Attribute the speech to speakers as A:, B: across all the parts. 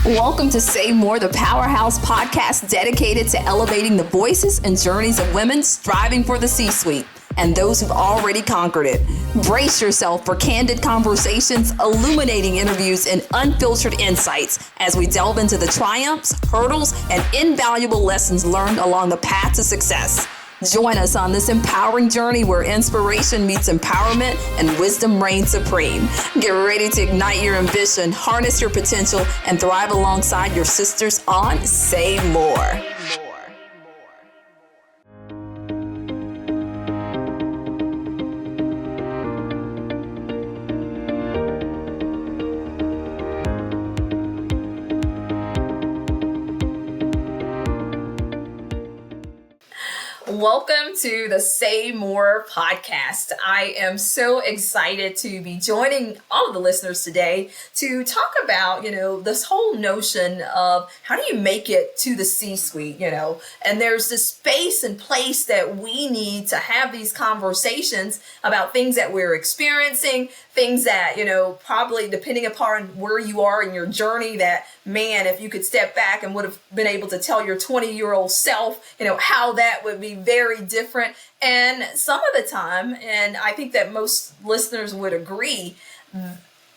A: Welcome to Say More, the Powerhouse podcast dedicated to elevating the voices and journeys of women striving for the C-suite and those who've already conquered it. Brace yourself for candid conversations, illuminating interviews, and unfiltered insights as we delve into the triumphs, hurdles, and invaluable lessons learned along the path to success. Join us on this empowering journey where inspiration meets empowerment and wisdom reigns supreme. Get ready to ignite your ambition, harness your potential, and thrive alongside your sisters on Say More. Welcome to the Say More podcast. I am so excited to be joining all of the listeners today to talk about, this whole notion of how do you make it to the C-suite, and there's this space and place that we need to have these conversations about things that we're experiencing, things that, probably depending upon where you are in your journey, that man, if you could step back and would have been able to tell your 20-year-old self, how that would be very different. And some of the time, and I think that most listeners would agree,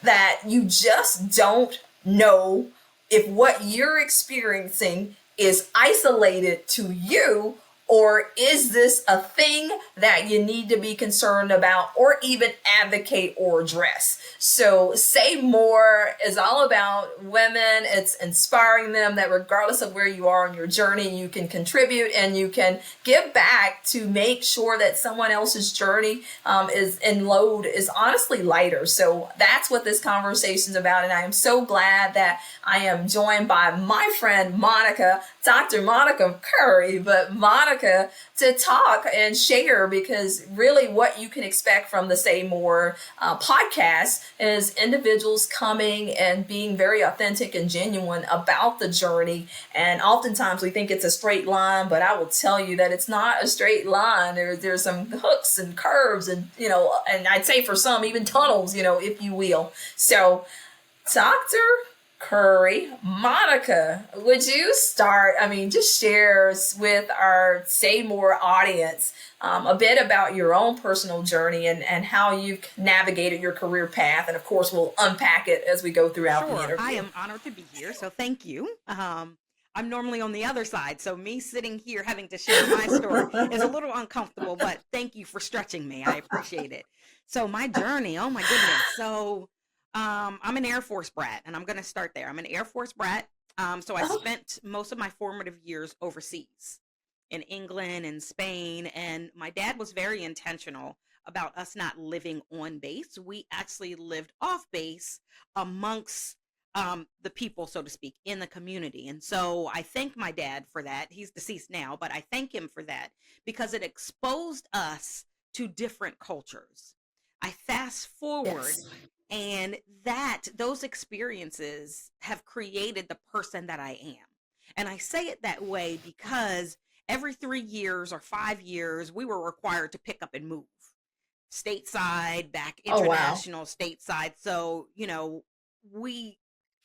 A: that you just don't know if what you're experiencing is isolated to you, or is this a thing that you need to be concerned about or even advocate or address? So Say More is all about women. It's inspiring them that regardless of where you are on your journey, you can contribute and you can give back to make sure that someone else's journey is honestly lighter. So that's what this conversation is about. And I am so glad that I am joined by my friend Monica, Dr. Monica Curry, but Monica to talk and share, because really what you can expect from the Say More podcast is individuals coming and being very authentic and genuine about the journey. And oftentimes we think it's a straight line, but I will tell you that it's not a straight line. There's some hooks and curves and, and I'd say for some even tunnels, if you will. So Dr. Curry, Monica, would you start, just share with our Say More audience a bit about your own personal journey and how you've navigated your career path. And of course, we'll unpack it as we go throughout the interview.
B: I am honored to be here, so thank you. I'm normally on the other side, so me sitting here having to share my story is a little uncomfortable, but thank you for stretching me. I appreciate it. So my journey, oh my goodness. So I'm an Air Force brat, and I'm going to start there. I'm an Air Force brat. So I spent most of my formative years overseas in England and Spain, and my dad was very intentional about us not living on base. We actually lived off base amongst the people, so to speak, in the community. And so I thank my dad for that. He's deceased now, but I thank him for that because it exposed us to different cultures. I fast forward. Yes. And those experiences have created the person that I am. And I say it that way because every 3 years or 5 years, we were required to pick up and move. Stateside, back international, stateside. So,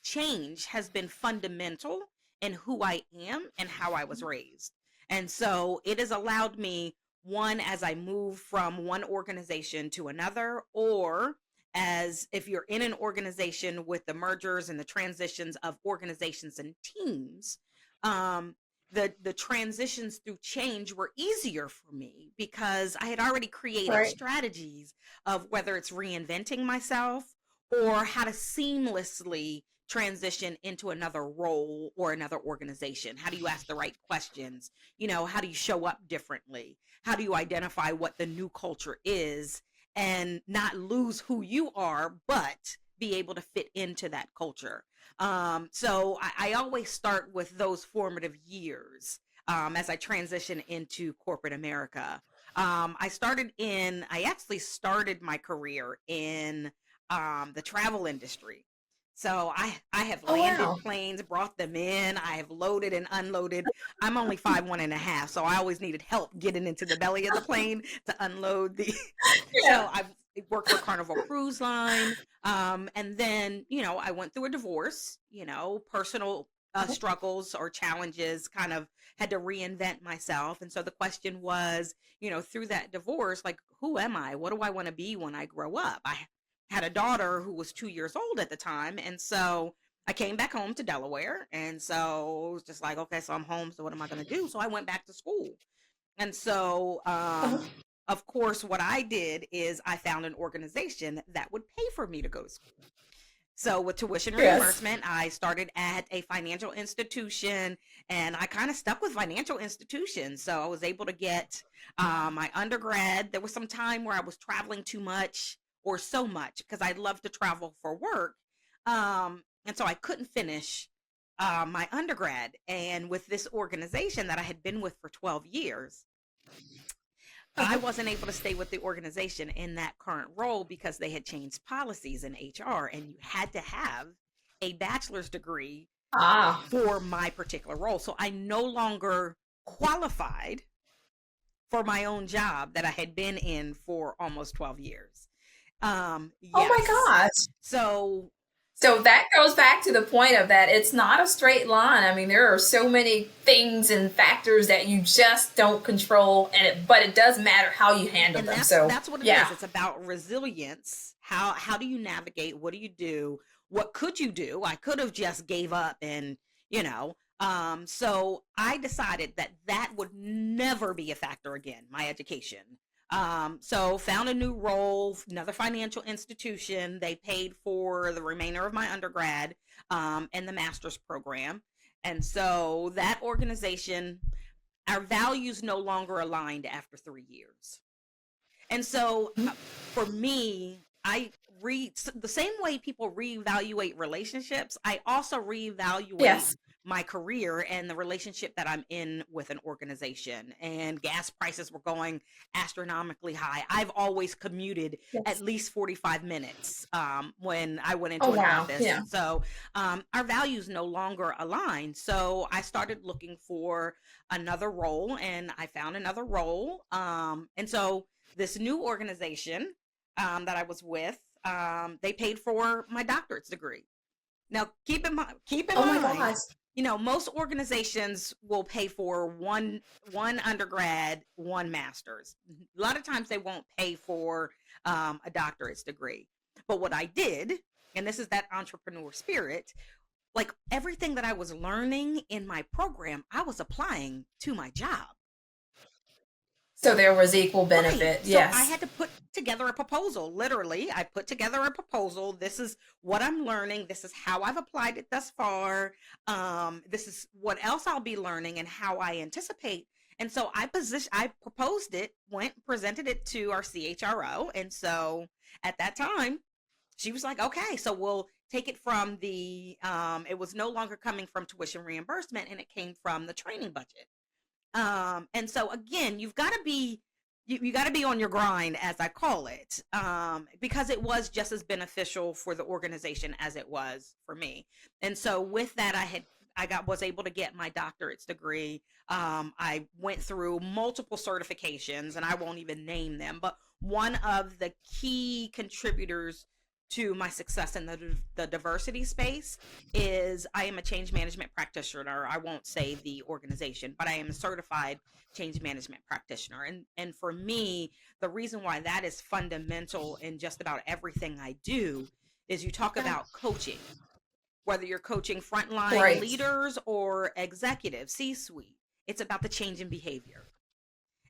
B: change has been fundamental in who I am and how I was raised. And so it has allowed me, one, as I move from one organization to another, or as if you're in an organization with the mergers and the transitions of organizations and teams, the transitions through change were easier for me because I had already created strategies of whether it's reinventing myself or how to seamlessly transition into another role or another organization. How do you ask the right questions? How do you show up differently? How do you identify what the new culture is and not lose who you are, but be able to fit into that culture? So I always start with those formative years as I transition into corporate America. I actually started my career in the travel industry. So I have landed planes, brought them in. I have loaded and unloaded. I'm only 5'1.5", so I always needed help getting into the belly of the plane to unload the. So worked for Carnival Cruise Line. And then, I went through a divorce, personal struggles or challenges, kind of had to reinvent myself. And so the question was, through that divorce, like, who am I? What do I want to be when I grow up? I had a daughter who was 2 years old at the time. And so I came back home to Delaware. And so it was just like, okay, so I'm home. So what am I going to do? So I went back to school. And so, of course, what I did is I found an organization that would pay for me to go to school. So with tuition
A: Yes.
B: reimbursement, I started at a financial institution, and I kind of stuck with financial institutions. So I was able to get my undergrad. There was some time where I was traveling too much or so much because I love to travel for work. And so I couldn't finish my undergrad. And with this organization that I had been with for 12 years, I wasn't able to stay with the organization in that current role because they had changed policies in HR, and you had to have a bachelor's degree
A: Ah.
B: for my particular role. So I no longer qualified for my own job that I had been in for almost 12 years.
A: Oh my
B: Yes.
A: gosh.
B: So
A: So that goes back to the point of that it's not a straight line. I mean, there are so many things and factors that you just don't control, but it does matter how you handle
B: and
A: them.
B: that's
A: So
B: that's what it
A: yeah.
B: is. It's about resilience. How do you navigate? What do you do? What could you do? I could have just gave up and, so I decided that that would never be a factor again, my education. So found a new role, another financial institution. They paid for the remainder of my undergrad and the master's program. And so that organization, our values no longer aligned after 3 years. And so for me, I read the same way people reevaluate relationships. I also reevaluate
A: Yes.
B: my career and the relationship that I'm in with an organization. And gas prices were going astronomically high. I've always commuted at
A: Yes.
B: least 45 minutes when I went
A: Oh
B: into an
A: wow.
B: office.
A: Yeah.
B: And so our values no longer align. So I started looking for another role, and I found another role. And so this new organization that I was with, they paid for my doctorate's degree. Now, keep in
A: Oh my
B: mind,
A: gosh.
B: most organizations will pay for one undergrad, one master's. A lot of times they won't pay for a doctorate's degree. But what I did, and this is that entrepreneur spirit, like everything that I was learning in my program, I was applying to my job.
A: So there was equal
B: Right.
A: benefit.
B: So I
A: Yes.
B: had to put together a proposal. Literally, I put together a proposal. This is what I'm learning. This is how I've applied it thus far. This is what else I'll be learning and how I anticipate. And so I proposed it, went, presented it to our CHRO. And so at that time, she was like, okay, so we'll take it from it was no longer coming from tuition reimbursement, and it came from the training budget. And so again, you got to be on your grind, as I call it, because it was just as beneficial for the organization as it was for me. And so with that, was able to get my doctorate's degree. I went through multiple certifications, and I won't even name them, but one of the key contributors to my success in the diversity space is I am a change management practitioner. I won't say the organization, but I am a certified change management practitioner. And for me, the reason why that is fundamental in just about everything I do is you talk about coaching, whether you're coaching frontline
A: Right.
B: leaders or executive C-suite. It's about the change in behavior.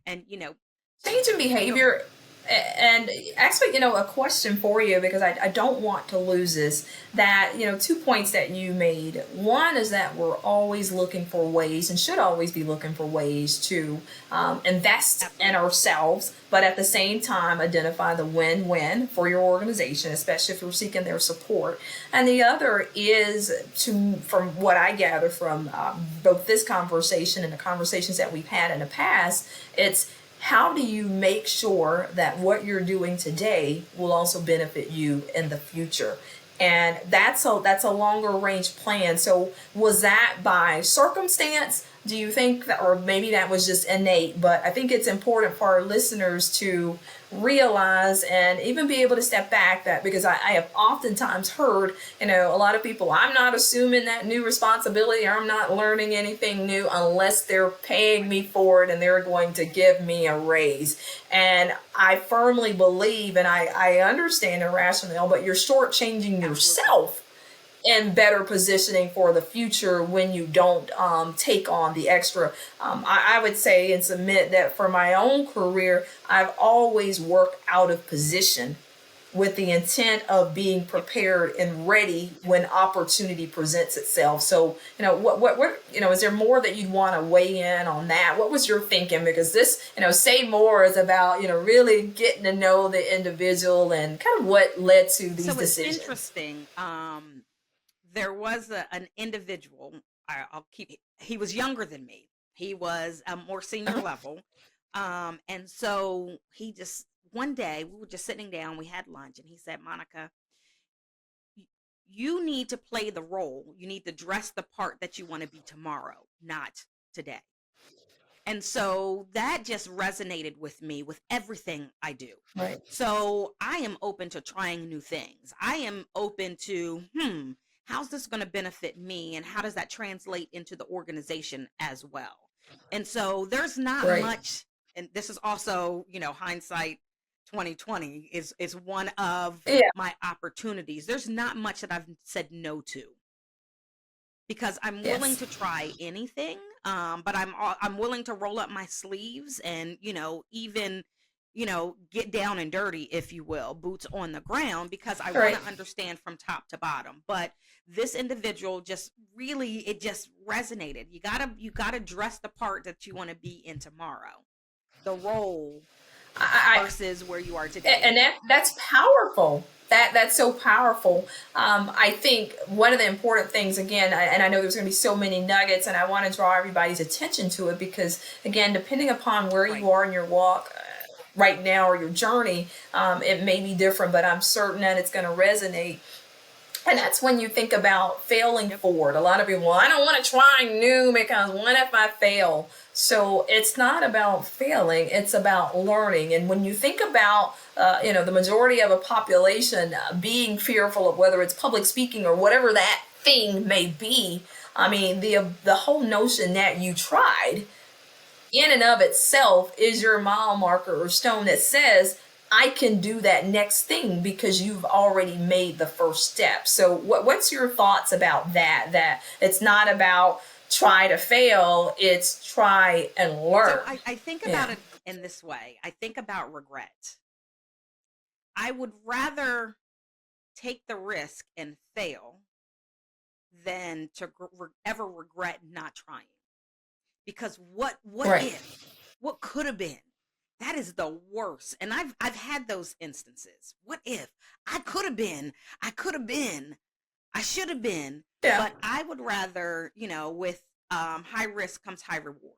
B: And
A: Change in
B: go
A: behavior. And actually, a question for you, because I don't want to lose this. That, 2 points that you made. One is that we're always looking for ways and should always be looking for ways to invest in
B: absolutely.
A: ourselves, but at the same time, identify the win win for your organization, especially if you're seeking their support. And the other is from what I gather from both this conversation and the conversations that we've had in the past, it's how do you make sure that what you're doing today will also benefit you in the future? And that's a longer range plan. So was that by circumstance, do you think that, or maybe that was just innate, but I think it's important for our listeners to realize and even be able to step back that, because I have oftentimes heard, a lot of people, I'm not assuming that new responsibility, or I'm not learning anything new unless they're paying me for it and they're going to give me a raise. And I firmly believe, and I understand the rationale, but you're shortchanging
B: Absolutely.
A: yourself and better positioning for the future when you don't take on the extra. I would say and submit that for my own career, I've always worked out of position with the intent of being
B: Yep.
A: prepared and ready when opportunity presents itself. So, what, is there more that you'd want to weigh in on that? What was your thinking? Because this, say more is about, really getting to know the individual and kind of what led to these
B: So it's
A: decisions.
B: interesting. There was an individual. I'll keep. He was younger than me. He was a more senior level, and so he just one day we were just sitting down. We had lunch, and he said, "Monica, you need to play the role. You need to dress the part that you want to be tomorrow, not today." And so that just resonated with me with everything I do.
A: Right.
B: So I am open to trying new things. I am open to, how's this going to benefit me? And how does that translate into the organization as well? And so there's not
A: Right.
B: much, and this is also, hindsight 2020 is one of
A: Yeah.
B: my opportunities. There's not much that I've said no to because I'm willing
A: Yes.
B: to try anything. But I'm willing to roll up my sleeves and even get down and dirty, if you will, boots on the ground, because I want
A: Right.
B: to understand from top to bottom. But this individual just really, it just resonated. You gotta dress the part that you want to be in tomorrow, the role
A: I,
B: versus where you are today.
A: and that's powerful. That's so powerful. I think one of the important things, again, and I know there's going to be so many nuggets, and I want to draw everybody's attention to it because, again, depending upon where
B: Right.
A: you are in your walk right now or your journey, it may be different, but I'm certain that it's going to resonate. And that's when you think about failing
B: Yep.
A: forward. A lot of people, well, I don't want to try new because what if I fail? So it's not about failing, it's about learning. And when you think about, the majority of a population being fearful of whether it's public speaking or whatever that thing may be, I mean, the whole notion that you tried in and of itself is your mile marker or stone that says I can do that next thing because you've already made the first step. So what's your thoughts about that? That it's not about try to fail, it's try and
B: So
A: learn.
B: I think
A: Yeah.
B: about it in this way. I think about regret. I would rather take the risk and fail than to ever regret not trying. Because what
A: Right.
B: if? What could have been? That is the worst. And I've had those instances. What if? I could have been. I could have been. I should have been.
A: Yeah.
B: But I would rather, with high risk comes high reward.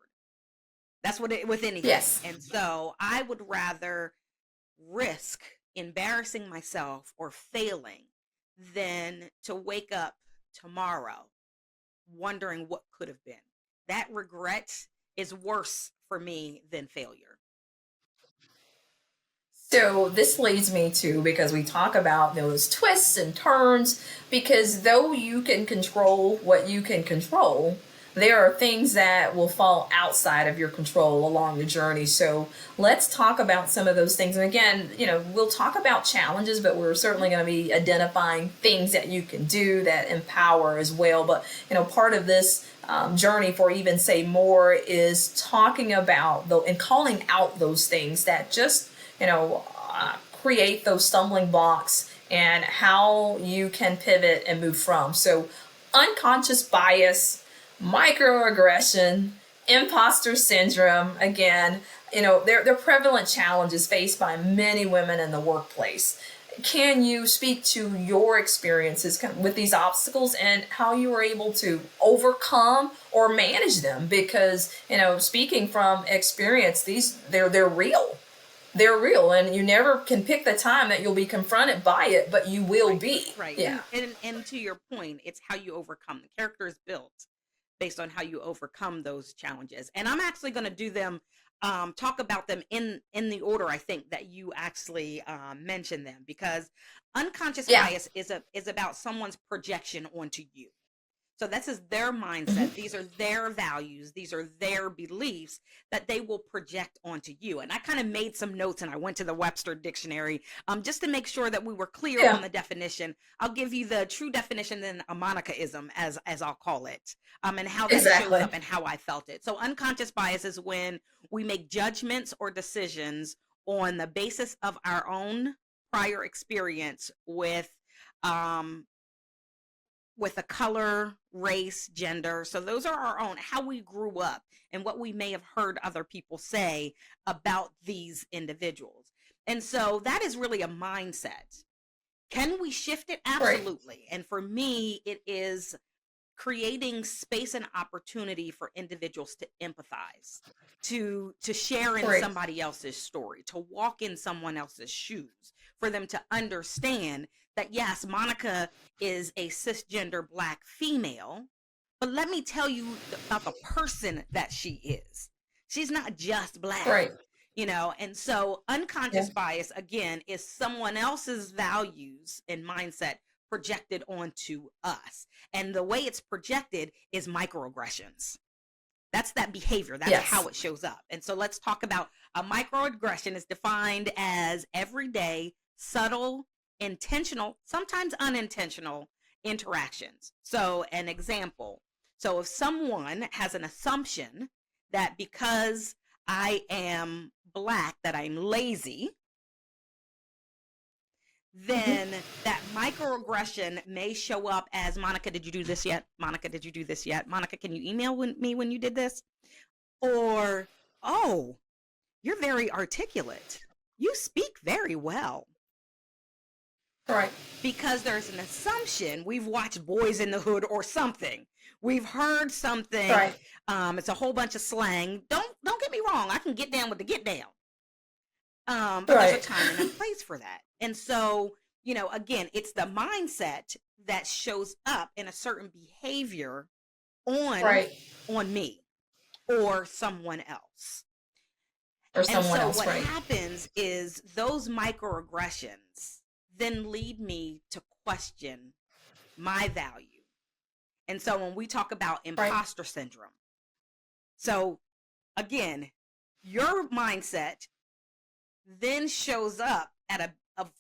B: That's what it with anything.
A: Yes.
B: And so I would rather risk embarrassing myself or failing than to wake up tomorrow wondering what could have been. That regret is worse for me than failure.
A: So this leads me to, because we talk about those twists and turns, because though you can control what you can control, there are things that will fall outside of your control along the journey. So let's talk about some of those things. And again, we'll talk about challenges, but we're certainly going to be identifying things that you can do that empower as well. But, part of this journey for even say more is talking about and calling out those things that just create those stumbling blocks and how you can pivot and move from. So, unconscious bias, microaggression, imposter syndrome, again, they're prevalent challenges faced by many women in the workplace. Can you speak to your experiences with these obstacles and how you were able to overcome or manage them? Because, speaking from experience, they're real. They're real, and you never can pick the time that you'll be confronted by it, but you will
B: Right.
A: be.
B: Right.
A: Yeah.
B: And to your point, it's how you overcome. The character is built. based on how you overcome those challenges. And I'm actually going to do them, talk about them in the order I think that you actually mentioned them, because unconscious
A: Yeah.
B: bias is about someone's projection onto you. So this is their mindset.
A: Hmm.
B: These are their values. These are their beliefs that they will project onto you. And I kind of made some notes and I went to the Webster dictionary just to make sure that we were clear on
A: Yeah.
B: the definition. I'll give you the true definition, then a Monicaism, as I'll call it, and how that shows
A: Exactly.
B: up and how I felt it. So unconscious bias is when we make judgments or decisions on the basis of our own prior experience um, with a color, race, gender. So those are our own, how we grew up and what we may have heard other people say about these individuals. And so that is really a mindset. Can we shift it?
A: Right.
B: Absolutely. And for me, it is creating space and opportunity for individuals to empathize, to share in
A: Right.
B: somebody else's story, to walk in someone else's shoes, for them to understand that yes, Monica is a cisgender Black female, but let me tell you about the person that she is. She's not just Black,
A: Right.
B: and so
A: Yeah.
B: unconscious bias, again, is someone else's values and mindset projected onto us. And the way it's projected is microaggressions. That's that behavior. That's how
A: Yes.
B: it shows up. And so let's talk about a microaggression is defined as everyday, subtle, intentional, sometimes unintentional interactions. So an example. So if someone has an assumption that because I am Black, that I'm lazy,
A: Hmm.
B: then that microaggression may show up as, Monica, did you do this yet? Monica, did you do this yet? Monica, can you email me when you did this? Or, oh, you're very articulate. You speak very well.
A: Right.
B: Because there's an assumption, we've watched Boys in the Hood or something. We've heard something.
A: Right.
B: It's a whole bunch of slang. Don't get me wrong. I can get down with the get down. But there's a
A: Right.
B: time and a place for that. And so, again, it's the mindset that shows up in a certain behavior on
A: Right.
B: on me or someone else.
A: Or
B: And
A: someone
B: so
A: else.
B: what
A: Right.
B: happens is those microaggressions then lead me to question my value. And so when we talk about
A: Right.
B: imposter syndrome, so again, your mindset then shows up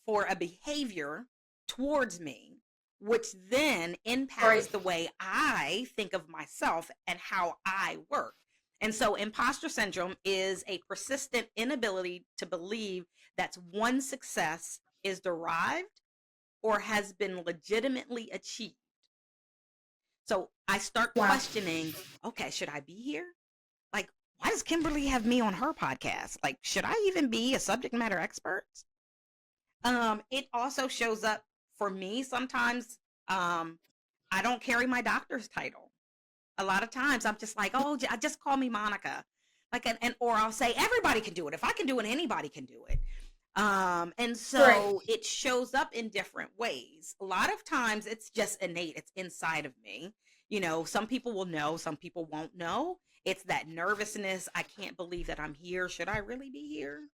B: for a behavior towards me, which then impacts
A: Right.
B: the way I think of myself and how I work. And so imposter syndrome is a persistent inability to believe that one's success is derived or has been legitimately achieved. So I start
A: Wow.
B: questioning, okay, should I be here? Like, why does Kimberly have me on her podcast? Like, should I even be a subject matter expert? It also shows up for me sometimes. I don't carry my doctor's title. A lot of times I'm just like, oh, just call me Monica. Like, and or I'll say everybody can do it. If I can do it, anybody can do it. And
A: Right.
B: so it shows up in different ways. A lot of times it's just innate. It's inside of me. Some people will know, some people won't know. It's that nervousness. I can't believe that I'm here. Should I really be here?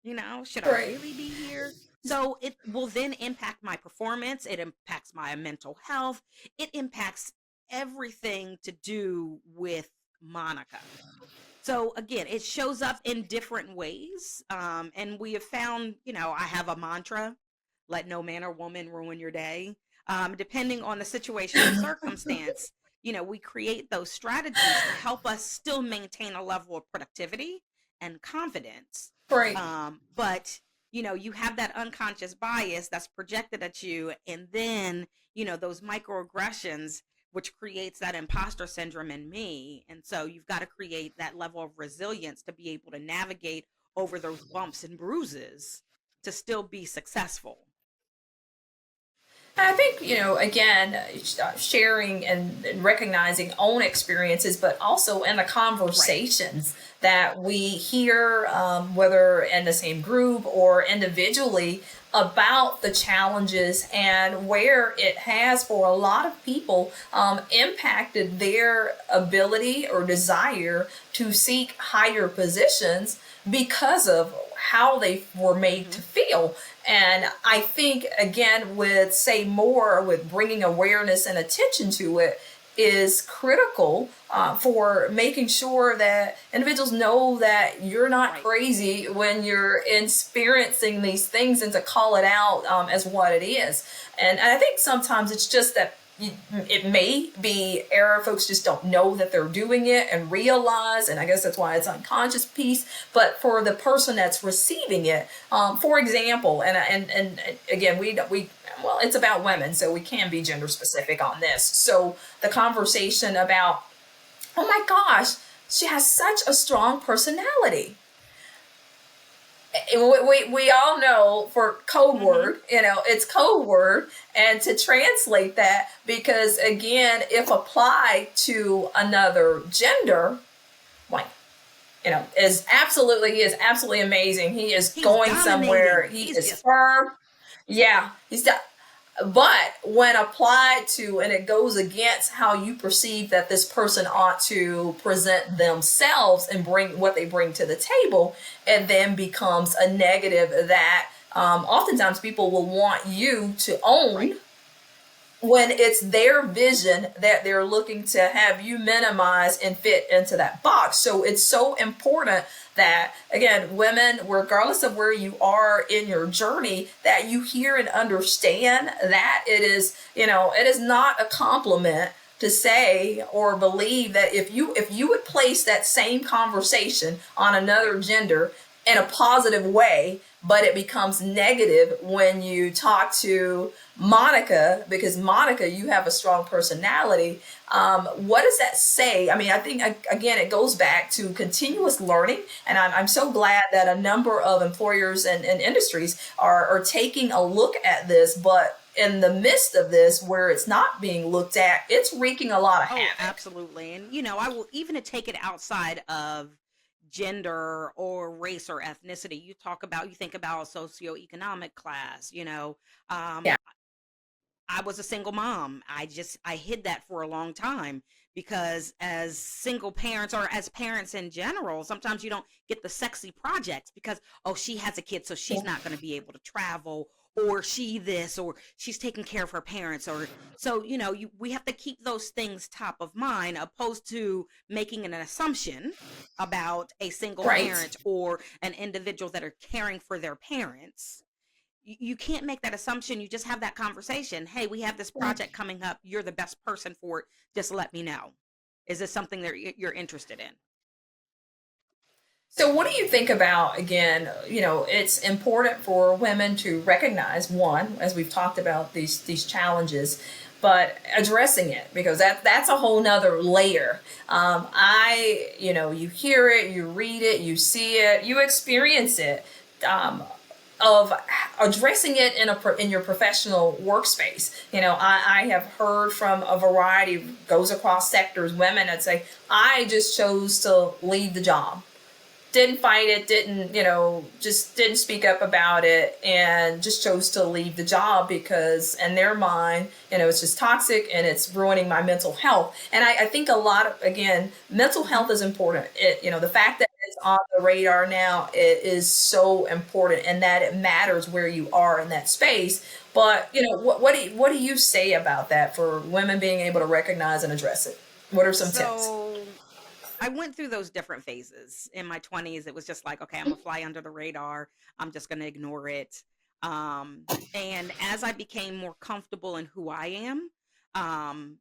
B: Should I
A: Right.
B: really be here? So it will then impact my performance. It impacts my mental health. It impacts everything to do with Monica. So again, it shows up in different ways. And we have found, I have a mantra: let no man or woman ruin your day. Depending on the situation and circumstance, we create those strategies to help us still maintain a level of productivity and confidence.
A: Right.
B: But you have that unconscious bias that's projected at you, and then those microaggressions, which creates that imposter syndrome in me. And so you've got to create that level of resilience to be able to navigate over those bumps and bruises to still be successful.
A: I think, again, sharing and recognizing own experiences, but also in the
B: Right.
A: conversations that we hear, whether in the same group or individually, about the challenges and where it has, for a lot of people, impacted their ability or desire to seek higher positions because of how they were made
B: Hmm.
A: to feel. And I think, again, with say more, with bringing awareness and attention to it, is critical for making sure that individuals know that you're not
B: Right.
A: crazy when you're experiencing these things, and to call it out as what it is. And I think sometimes it's just that it may be error. Folks just don't know that they're doing it and realize, and I guess that's why it's unconscious piece. But for the person that's receiving it, for example, and again, we well, it's about women, so we can be gender specific on this. So the conversation about, oh my gosh, she has such a strong personality. We all know, for code
B: Hmm.
A: word, it's code word. And to translate that, because again, if applied to another gender, like, he is absolutely amazing. He is
B: He's
A: going somewhere.
B: dominating.
A: He
B: He's
A: is
B: just
A: firm. Yeah, but when applied to, and it goes against how you perceive that this person ought to present themselves and bring what they bring to the table, it then becomes a negative that oftentimes people will want you to
B: right.
A: own, when it's their vision that they're looking to have you minimize and fit into that box. So it's so important that, again, women, regardless of where you are in your journey, that you hear and understand that it is not a compliment to say or believe that if you would place that same conversation on
B: Right.
A: another gender in a positive way, but it becomes negative when you talk to Monica, because Monica, you have a strong personality. What does that say? I mean, I think, again, it goes back to continuous learning, and I'm so glad that a number of employers and industries are taking a look at this. But in the midst of this, where it's not being looked at, it's wreaking a lot of
B: Oh,
A: havoc.
B: absolutely. And, I will even to take it outside of gender or race or ethnicity. You think about socioeconomic class,
A: Yeah,
B: I was a single mom. I hid that for a long time because as single parents or as parents in general, sometimes you don't get the sexy projects because, oh, she has a kid, so she's
A: yeah,
B: not going to be able to travel, or she this, or she's taking care of her parents, or so, we have to keep those things top of mind opposed to making an assumption about a single
A: right.
B: parent or an individual that are caring for their parents. You can't make that assumption. You just have that conversation. Hey, we have this project coming up. You're the best person for it. Just let me know. Is this something that you're interested in?
A: So, what do you think about, again, it's important for women to recognize, one, as we've talked about these challenges, but addressing it, because that's a whole nother layer. You hear it, you read it, you see it, you experience it. Of addressing it in your professional workspace. I have heard from a variety, goes across sectors, women that say, I just chose to leave the job, didn't fight it, didn't, just didn't speak up about it, and just chose to leave the job because, in their mind, it's just toxic and it's ruining my mental health. And I think a lot of, again, mental
B: Hmm.
A: health is important. The fact that it's on the radar now, it is so important, and that it matters where you are in that space. But, what do you say about that, for women being able to recognize and address it? What are some tips?
B: So I went through those different phases in my 20s. It was just like, okay, I'm gonna fly under the radar. I'm just gonna ignore it. And as I became more comfortable in who I am, um,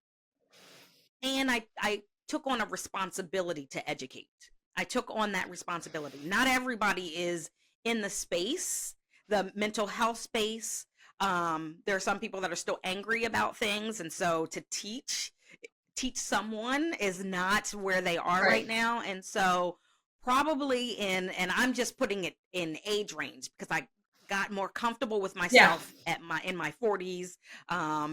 B: and I took on a responsibility to educate. I took on that responsibility. Not everybody is in the space, the mental health space. There are some people that are still angry about things, and so to teach someone is not where they are right
A: Right.
B: now. And so probably in, and I'm just putting it in age range because I got more comfortable with
A: Yeah.
B: myself in my 40s,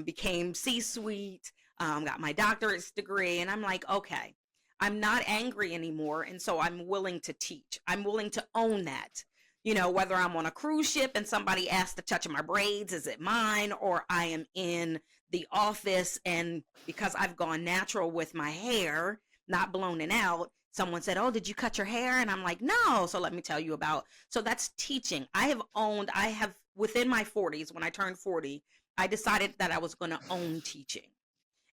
B: became C-suite, got my doctorate's degree, and I'm like, okay, I'm not angry anymore, and so I'm willing to teach. I'm willing to own that. Whether I'm on a cruise ship and somebody asks to touch my braids, is it mine? Or I am in the office, and because I've gone natural with my hair, not blown it out, someone said, oh, did you cut your hair? And I'm like, no. So let me tell you so that's teaching. Within my 40s, when I turned 40, I decided that I was going to own teaching.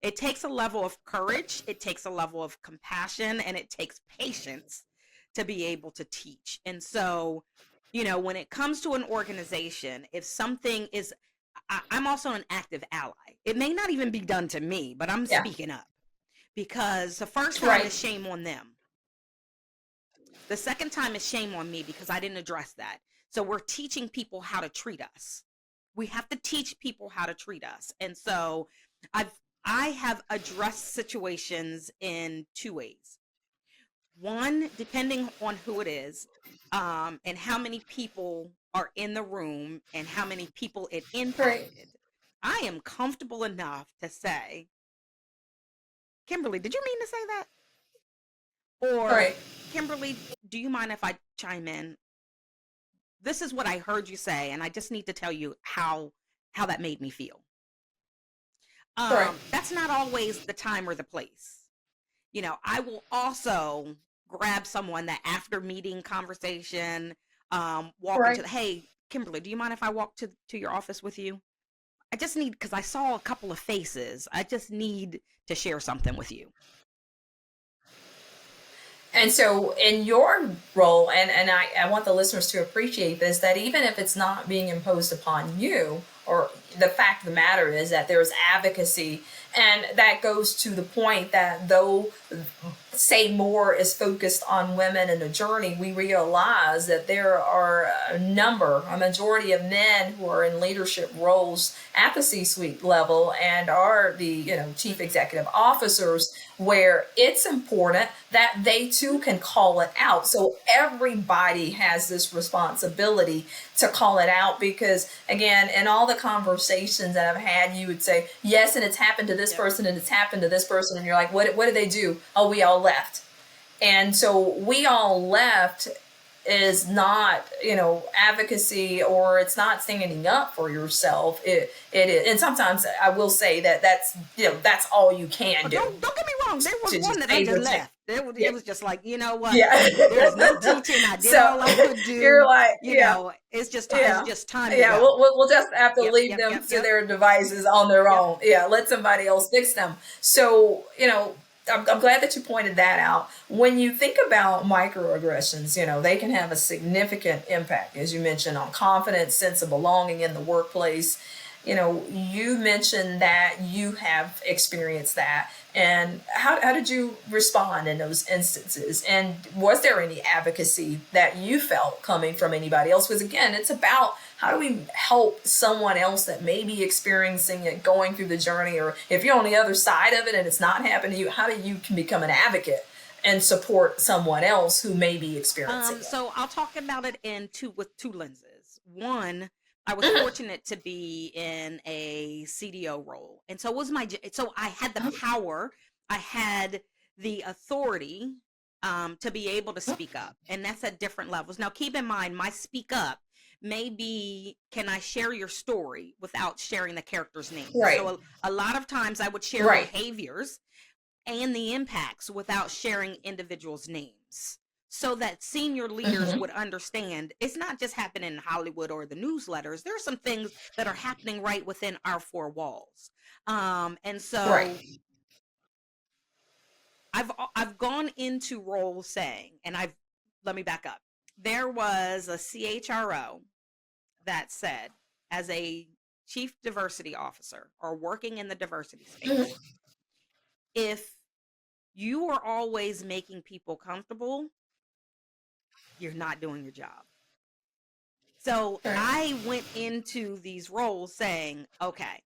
B: It takes a level of courage, it takes a level of compassion, and it takes patience to be able to teach. And so, when it comes to an organization, if something is, I'm also an active ally. It may not even be done to me, but I'm
A: Yeah.
B: speaking up, because the first time
A: Right.
B: is shame on them. The second time is shame on me because I didn't address that. So we're teaching people how to treat us. We have to teach people how to treat us. And so I have addressed situations in two ways. One, depending on who it is, and how many people are in the room and how many people it
A: Right.
B: impacted. I am comfortable enough to say, Kimberly, did you mean to say that? Or,
A: Right.
B: Kimberly, do you mind if I chime in? This is what I heard you say, and I just need to tell you how that made me feel.
A: Right.
B: That's not always the time or the place. I will also grab someone that after meeting conversation, walk
A: Right.
B: into hey, Kimberly, do you mind if I walk to your office with you? I just need, because I saw a couple of faces. I just need to share something with you.
A: And so, in your role, and I want the listeners to appreciate this, that even if it's not being imposed upon you, or the fact of the matter is that there's advocacy, and that goes to the point that though Say More is focused on women in a journey, we realize that there are a majority of men who are in leadership roles at the C-suite level and are the chief executive officers, where it's important that they too can call it out. So everybody has this responsibility to call it out, because again, in all the conversations that I've had, you would say yes, and it's happened to this person, and it's happened to this person, and you're like, what did they do? Oh, we all left. And so we all left is not advocacy, or it's not standing up for yourself. It is, and sometimes I will say that that's all you can do.
B: Don't get me wrong, there was
A: To
B: one
A: just
B: that I
A: save
B: just
A: the
B: left. It was just like, you know what,
A: yeah.
B: there's no teaching, I did
A: So
B: all I could do.
A: you're like, yeah.
B: It's just
A: Yeah.
B: time to
A: Yeah,
B: go.
A: we'll just have to
B: Yep,
A: leave
B: yep,
A: them
B: yep,
A: to
B: yep,
A: their devices on their
B: yep.
A: own. Yeah, let somebody else fix them. So, I'm glad that you pointed that out. When you think about microaggressions, they can have a significant impact, as you mentioned, on confidence, sense of belonging in the workplace. You mentioned that you have experienced that. And how did you respond in those instances? And was there any advocacy that you felt coming from anybody else? Because again, it's about how do we help someone else that may be experiencing it, going through the journey, or if you're on the other side of it and it's not happening to you, how do you can become an advocate and support someone else who may be experiencing it?
B: So I'll talk about it with two lenses. One, I was
A: Mhm.
B: fortunate to be in a CDO role, and so so I had the power, I had the authority, to be able to speak up, and that's at different levels. Now, keep in mind, my speak up may be, can I share your story without sharing the character's name?
A: Right.
B: So a lot of times I would share
A: Right.
B: behaviors and the impacts without sharing individuals' names, so that senior leaders
A: Hmm.
B: would understand it's not just happening in Hollywood or the newsletters. There are some things that are happening right within our four walls. And
A: Right.
B: so I've gone into roles saying, and let me back up. There was a CHRO that said, as a chief diversity officer or working in the diversity
A: Mhm.
B: space, if you are always making people comfortable, you're not doing your job. So
A: Right.
B: I went into these roles saying, okay,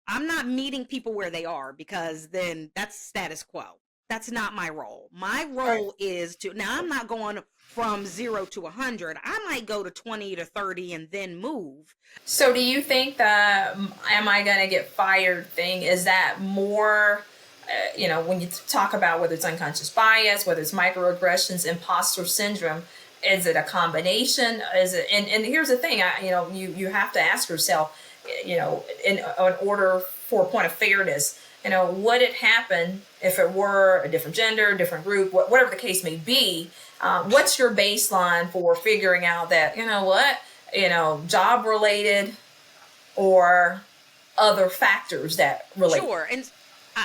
B: I'm not meeting people where they are, because then that's status quo. That's not my role. My
A: Right.
B: role is to, now I'm not going from 0 to 100. I might go to 20 to 30 and then move.
A: So, do you think the "am I going to get fired" thing is that more? When you talk about whether it's unconscious bias, whether it's microaggressions, imposter syndrome, is it a combination? Is it? And here's the thing: you have to ask yourself, in order for a point of fairness, would it happen if it were a different gender, different group, whatever the case may be? What's your baseline for figuring out that job related or other factors that relate
B: Sure. And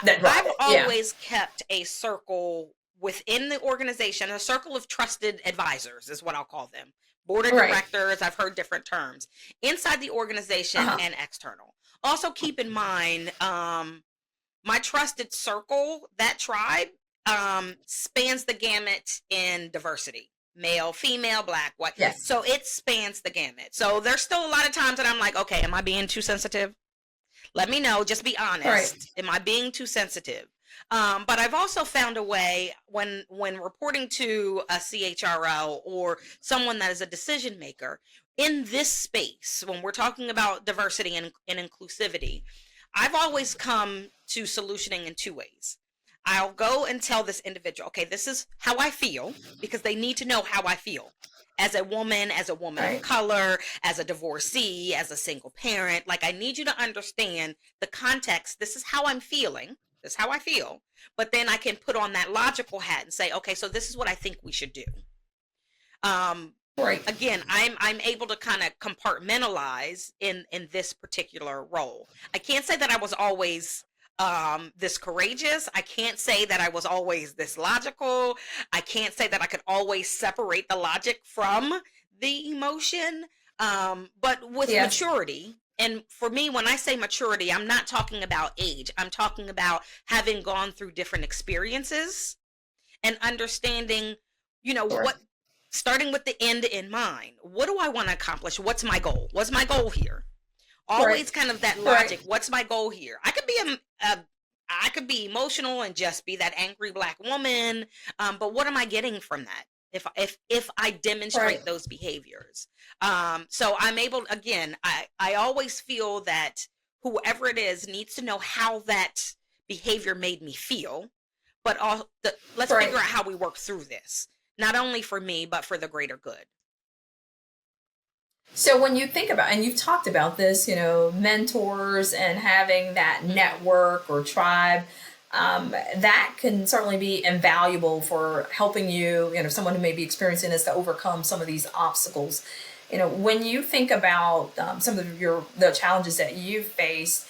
A: that drive
B: I've
A: it? Yeah.
B: always kept a circle within the organization, a circle of trusted advisors is what I'll call them. Board of
A: Right.
B: directors, I've heard different terms, inside the organization
A: Uh-huh.
B: and external. Also keep in mind, my trusted circle, that tribe, spans the gamut in diversity. Male, female, black, white.
A: Yes.
B: So it spans the gamut. So there's still a lot of times that I'm like, okay, am I being too sensitive? Let me know. Just be
A: Right.
B: honest. Am I being too sensitive? But I've also found a way when reporting to a CHRO or someone that is a decision maker in this space, when we're talking about diversity and inclusivity, I've always come to solutioning in two ways. I'll go and tell this individual, okay, this is how I feel, because they need to know how I feel as a woman of
A: Right.
B: color, as a divorcee, as a single parent. Like, I need you to understand the context. This is how I'm feeling. This is how I feel. But then I can put on that logical hat and say, okay, so this is what I think we should do. Um,
A: Right.
B: Again, I'm able to kind of compartmentalize in this particular role. I can't say that I was always this courageous. I can't say that I was always this logical. I can't say that I could always separate the logic from the emotion. But with
A: Yes.
B: maturity, and for me, when I say maturity, I'm not talking about age. I'm talking about having gone through different experiences and understanding,
A: Sure.
B: what, starting with the end in mind. What do I want to accomplish? What's my goal? What's my goal here?
A: Right.
B: Always kind of that
A: Right.
B: logic. What's my goal here? I could be emotional and just be that angry black woman. But what am I getting from that? If I
A: Right.
B: demonstrate those behaviors, so I'm able. Again, I always feel that whoever it is needs to know how that behavior made me feel. But let's
A: Right.
B: figure out how we work through this, not only for me but for the greater good.
A: So when you think about, and you've talked about this, mentors and having that
B: Hmm.
A: network or tribe, that can certainly be invaluable for helping you, someone who may be experiencing this to overcome some of these obstacles. When you think about some of the challenges that you've faced,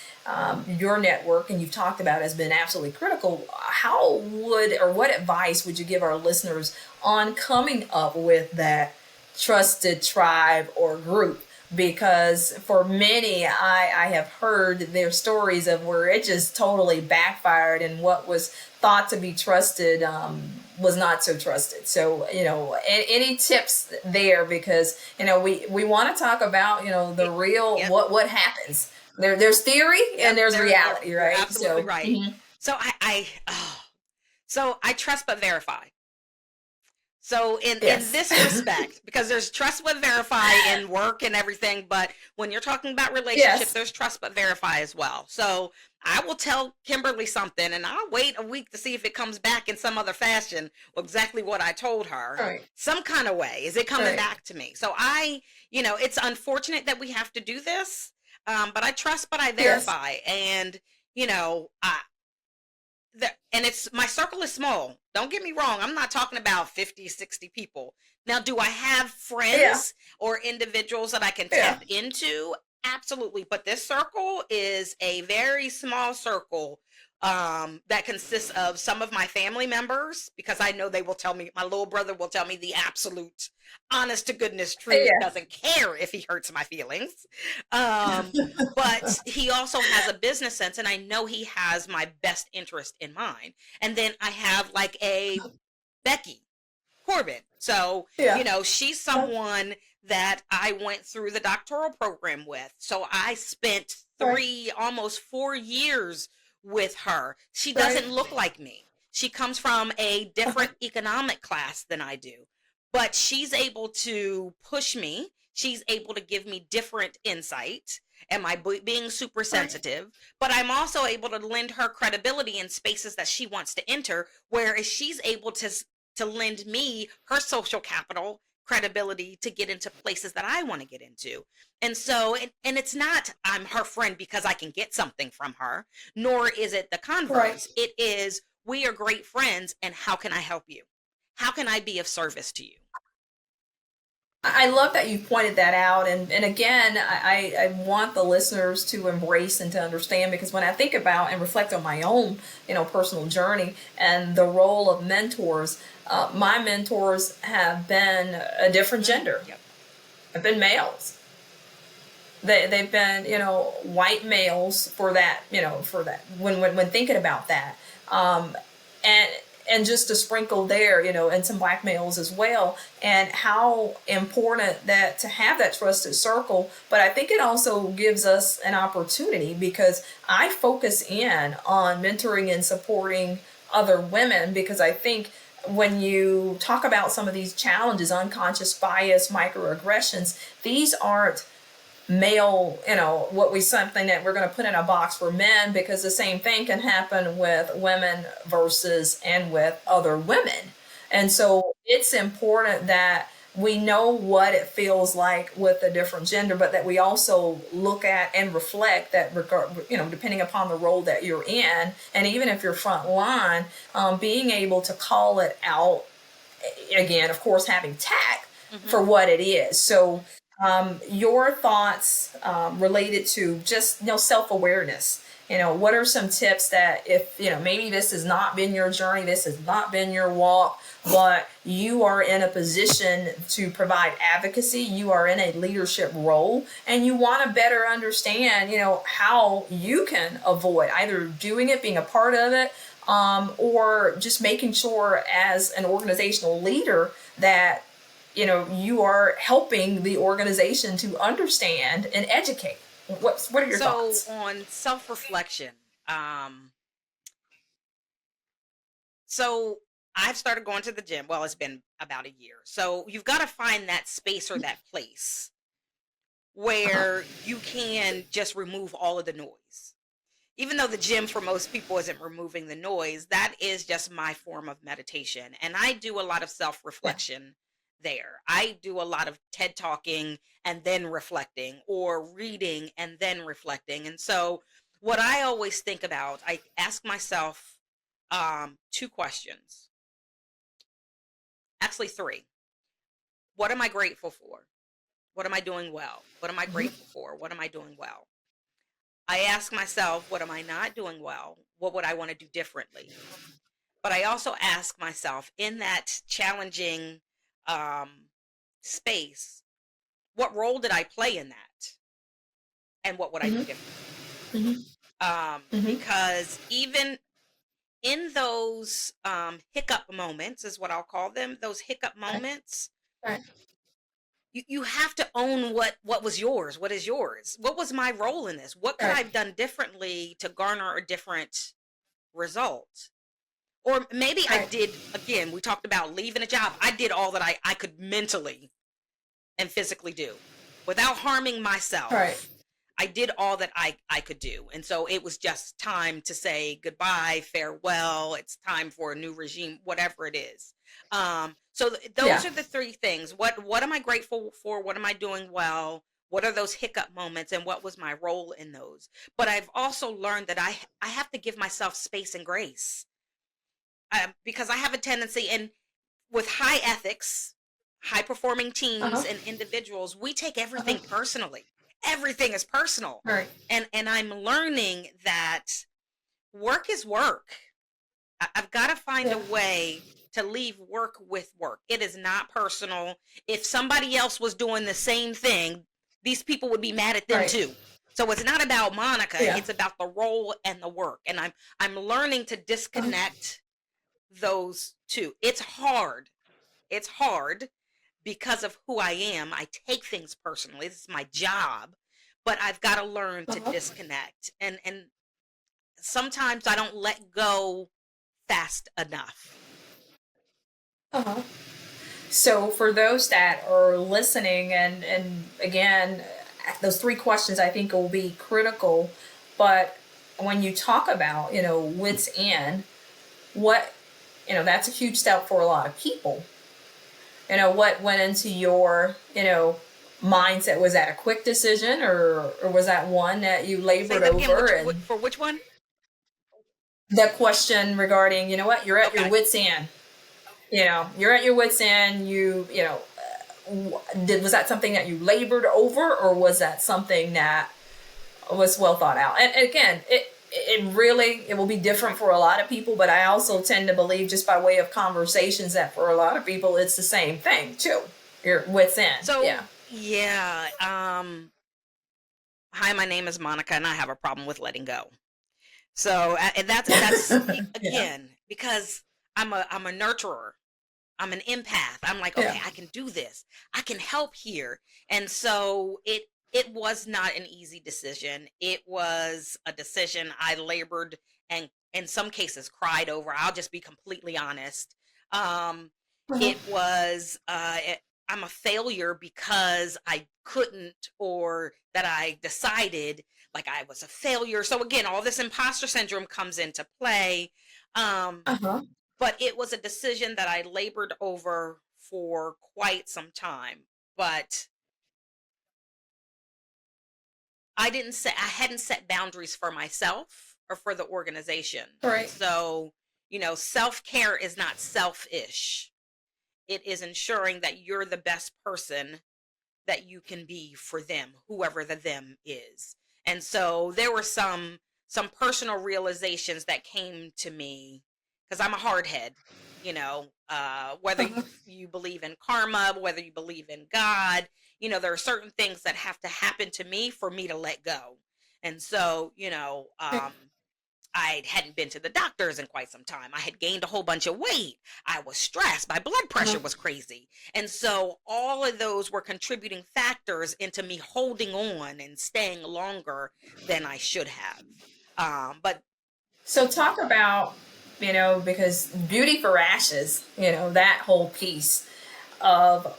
A: your network, and you've talked about, has been absolutely critical. How would, or what advice would you give our listeners on coming up with that trusted tribe or group? Because for many, I have heard their stories of where it just totally backfired, and what was thought to be trusted was not so trusted. So, any tips there? Because we want to talk about the real,
B: Yep.
A: what happens. There's theory and
B: Yep.
A: there's
B: There,
A: reality,
B: you're
A: right?
B: absolutely
A: So,
B: right.
A: mhm.
B: So so I trust but verify. So in
A: Yes.
B: this respect, because there's trust but verify in work and everything, but when you're talking about relationships,
A: Yes.
B: there's trust but verify as well. So I will tell Kimberly something and I'll wait a week to see if it comes back in some other fashion, exactly what I told her.
A: Right.
B: Some kind of way. Is it coming
A: Right.
B: back to me? So it's unfortunate that we have to do this. But I trust but I
A: Yes.
B: verify. And, you know, I, and it's, my circle is small. Don't get me wrong. I'm not talking about 50, 60 people. Now, do I have
A: Yeah.
B: friends or individuals that I can
A: Yeah.
B: tap into? Absolutely. But this circle is a very small circle that consists of some of my family members, because I know they will tell me, my little brother will tell me the absolute honest to goodness truth,
A: Yeah.
B: doesn't care if he hurts my feelings. Um, but he also has a business sense and I know he has my best interest in mind. And then I have like a Becky Corbin. So,
A: Yeah.
B: she's someone that I went through the doctoral program with. So I spent
A: Right.
B: almost 4 years with her. She
A: Right.
B: doesn't look like me. She comes from a different economic class than I do, but she's able to push me. She's able to give me different insight. Am I being super
A: Right.
B: sensitive? But I'm also able to lend her credibility in spaces that she wants to enter, whereas she's able to lend me her social capital credibility to get into places that I want to get into. And so, and it's not I'm her friend because I can get something from her, nor is it the
A: Right.
B: converse. It is we are great friends, and how can I help you? How can I be of service to you?
A: I love that you pointed that out. And again, I want the listeners to embrace and to understand, because when I think about and reflect on my own, personal journey and the role of mentors, my mentors have been a different gender,
B: Yep.
A: have been males. They've been, white males for that, when thinking about that. And just a sprinkle there, and some black males as well, and how important that to have that trusted circle. But I think it also gives us an opportunity, because I focus in on mentoring and supporting other women, because I think when you talk about some of these challenges, unconscious bias, microaggressions, these aren't male, what we something that we're going to put in a box for men, because the same thing can happen with women versus and with other women. And so it's important that we know what it feels like with a different gender, but that we also look at and reflect that regard, depending upon the role that you're in, and even if you're front line, being able to call it out, again, of course, having tact
B: Mm-hmm.
A: for what it is. So, your thoughts related to just self-awareness. What are some tips that, if maybe this has not been your journey, this has not been your walk, but you are in a position to provide advocacy, you are in a leadership role, and you want to better understand, how you can avoid either doing it, being a part of it, or just making sure as an organizational leader that you are helping the organization to understand and educate. What are your
B: So
A: thoughts?
B: on self-reflection, um, so I've started going to the gym. Well, it's been about a year. So you've got to find that space or that place
A: Uh-huh.
B: where you can just remove all of the noise. Even though the gym for most people isn't removing the noise, that is just my form of meditation. And I do a lot of self
A: Yeah.
B: reflection there. I do a lot of TED talking and then reflecting, or reading and then reflecting. And so, what I always think about, I ask myself two questions, actually, three. What am I grateful for? What am I doing well? What am I
A: Mhm.
B: grateful for? What am I doing well? I ask myself, what am I not doing well? What would I want to do differently? But I also ask myself, in that challenging um, space, what role did I play in that? And what would I do
A: Mhm.
B: differently?
A: Mhm. Mhm.
B: Because even in those hiccup moments, is what I'll call them, those hiccup
A: Right.
B: moments,
A: Right.
B: you have to own what was yours. What is yours? What was my role in this? What could I
A: Right.
B: have done differently to garner a different result? Or maybe I
A: Right.
B: did, again, we talked about leaving a job. I did all that I could mentally and physically do without harming
A: Right.
B: myself. I did all that I could do. And so it was just time to say goodbye, farewell. It's time for a new regime, whatever it is. Those
A: Yeah.
B: are the three things. What am I grateful for? What am I doing well? What are those hiccup moments, and what was my role in those? But I've also learned that I have to give myself space and grace, because I have a tendency, and with high ethics, high performing teams
A: Uh-huh.
B: and individuals, we take everything
A: Uh-huh.
B: personally. Everything is personal.
A: Right.
B: And I'm learning that work is work. I've got to find a
A: Yeah.
B: way to leave work with work. It is not personal. If somebody else was doing the same thing, these people would be mad at them
A: Right.
B: too. So it's not about Monica,
A: Yeah.
B: it's about the role and the work. And I'm learning to
A: Uh-huh.
B: disconnect those two. It's hard. It's hard because of who I am. I take things personally. This is my job, but I've got to learn to
A: Uh-huh.
B: disconnect. And sometimes I don't let go fast enough.
A: Uh-huh. So for those that are listening, and again, those three questions I think will be critical. But when you talk about, wits in, what, that's a huge step for a lot of people. What went into your, mindset? Was that a quick decision, or was that one that you
B: Say
A: labored
B: that again.
A: over?
B: Which
A: And
B: for which one?
A: the question regarding, what, you're at your
B: Okay.
A: wits end. You're at your wits end. Was that something that you labored over, or was that something that was well thought out? And again, it will be different
B: Right.
A: for a lot of people, but I also tend to believe, just by way of conversations, that for a lot of people it's the same thing too. Your wits end. Yeah.
B: So yeah. Hi, my name is Monica, and I have a problem with letting go. So and that's
A: Yeah.
B: again because I'm a nurturer. I'm an empath. I'm like,
A: Yeah.
B: okay, I can do this. I can help here. And so it was not an easy decision. It was a decision I labored and in some cases cried over. I'll just be completely honest. Um
A: Uh-huh.
B: it was I'm a failure because I couldn't, or that I decided like I was a failure. So again, all this imposter syndrome comes into play. Um
A: Uh-huh.
B: but it was a decision that I labored over for quite some time. But I hadn't set boundaries for myself or for the organization.
A: Right.
B: So, self-care is not selfish. It is ensuring that you're the best person that you can be for them, whoever the them is. And so there were some personal realizations that came to me because I'm a hardhead, whether
A: Uh-huh.
B: you believe in karma, whether you believe in God, there are certain things that have to happen to me for me to let go. And so,
A: Right.
B: I hadn't been to the doctors in quite some time. I had gained a whole bunch of weight. I was stressed. My blood
A: Uh-huh.
B: pressure was crazy. And so all of those were contributing factors into me holding on and staying longer than I should have. But
A: So talk about, because beauty for ashes, that whole piece of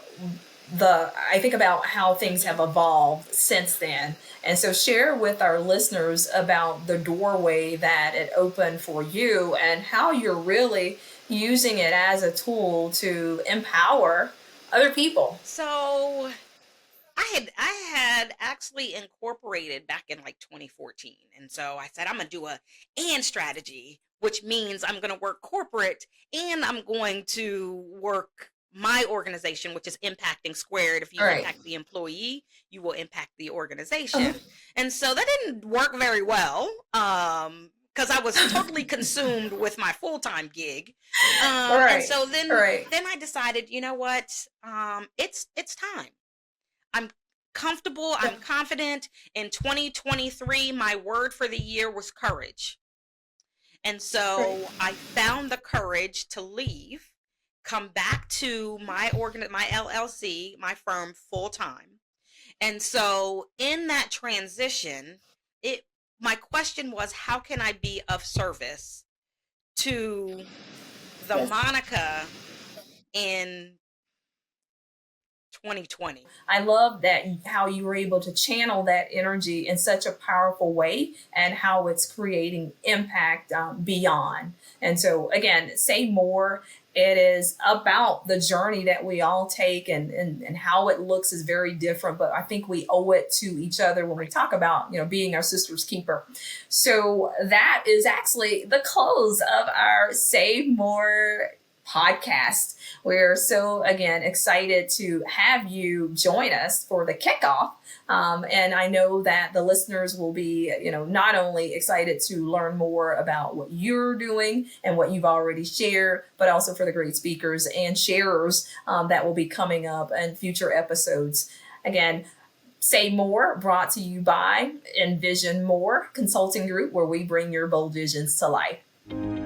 A: I think about how things
B: mhm.
A: have evolved since then. And so share with our listeners about the doorway that it opened for you, and how you're really using it as a tool to empower other people.
B: So I had actually incorporated back in like 2014. And so I said I'm going to do a and strategy, which means I'm going to work corporate and I'm going to work my organization, which is impacting squared. If you
A: All right.
B: impact the employee, you will impact the
A: Uh-huh.
B: organization. And so that didn't work very well. Because I was totally consumed with my full-time gig.
A: All
B: And
A: right.
B: so
A: All
B: then
A: right.
B: then I decided, you know what? It's time. I'm comfortable,
A: Yeah.
B: I'm confident. In 2023, my word for the year was courage. And
A: Right.
B: so I found the courage to leave, come back to my LLC, my firm full time. And so in that transition, it my question was how can I be of service to the
A: Yes.
B: Monica in 2020?
A: I love that, how you were able to channel that energy in such a powerful way, and how it's creating impact beyond. And so, again, say more. It is about the journey that we all take, and how it looks is very different. But I think we owe it to each other when we
B: Right.
A: talk about, being our sister's keeper. So that is actually the close of our Say More podcast. We're so, again, excited to have you join us for the kickoff. And I know that the listeners will be, not only excited to learn more about what you're doing and what you've already shared, but also for the great speakers and sharers that will be coming up in future episodes. Again, Say More, brought to you by Envision More Consulting Group, where we bring your bold visions to life.